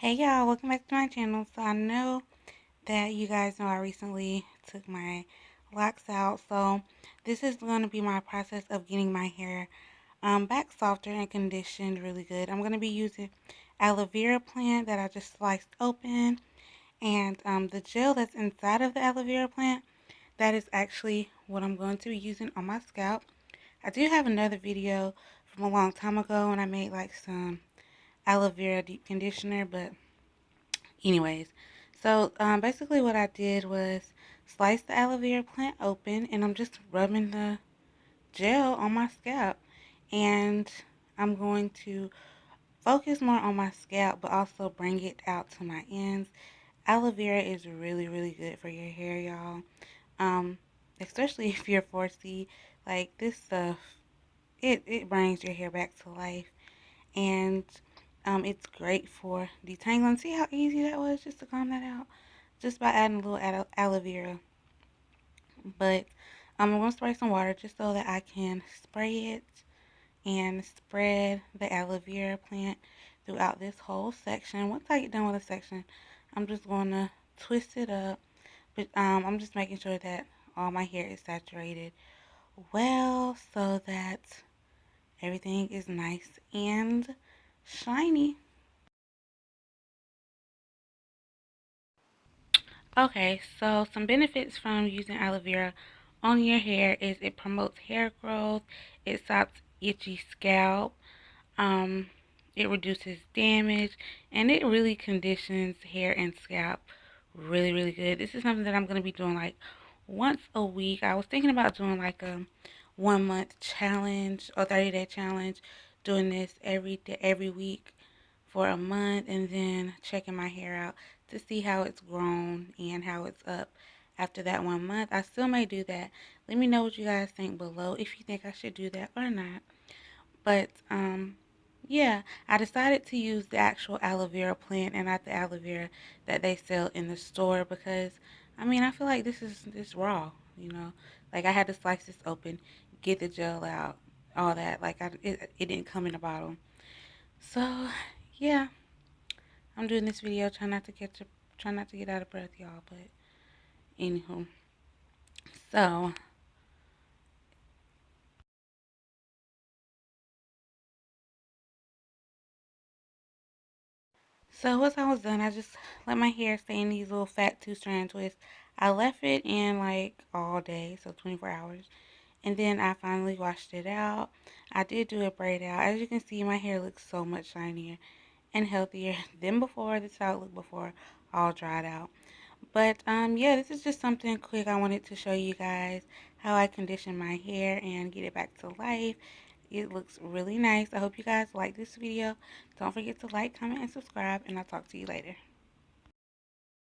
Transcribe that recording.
Hey y'all, welcome back to my channel. So I know that you guys know I recently took my locks out. So this is going to be my process of getting my hair back softer and conditioned really good. I'm going to be using aloe vera plant that I just sliced open. And the gel that's inside of the aloe vera plant, that is actually what I'm going to be using on my scalp. I do have another video from a long time ago when I made like some aloe vera deep conditioner, but anyways, so basically what I did was slice the aloe vera plant open and I'm just rubbing the gel on my scalp. And I'm going to focus more on my scalp but also bring it out to my ends. Aloe vera is really, really good for your hair, y'all. Um, Especially if you're 4C, like this stuff, it brings your hair back to life. And it's great for detangling. See how easy that was just to comb that out? Just by adding a little aloe vera. But I'm going to spray some water just so that I can spray it and spread the aloe vera plant throughout this whole section. Once I get done with a section, I'm just going to twist it up. But I'm just making sure that all my hair is saturated well so that everything is nice and shiny. Okay, so some benefits from using aloe vera on your hair is it promotes hair growth, it stops itchy scalp, um, it reduces damage, and it really conditions hair and scalp really, really good. This is something that I'm going to be doing like once a week. I was thinking about doing like a 1 month challenge or 30-day challenge, doing this every day, every week for a month and then checking my hair out to see how it's grown and how it's up after that 1 month. I still may do that. Let me know what you guys think below if you think I should do that or not. But yeah, I decided to use the actual aloe vera plant and not the aloe vera that they sell in the store because I mean I feel like this raw, you know. Like I had to slice this open, get the gel out, all that. Like it didn't come in a bottle. So yeah, I'm doing this video. Try not to get out of breath, y'all. But anywho, so once I was done, I just let my hair stay in these little fat 2-strand twists. I left it in like all day, so 24 hours, and then I finally washed it out. I did do a braid out. As you can see, my hair looks so much shinier and healthier than before. This is how it looked before, all dried out. But yeah, this is just something quick I wanted to show you guys how I condition my hair and get it back to life. It looks really nice. I hope you guys like this video. Don't forget to like, comment, and subscribe, and I'll talk to you later.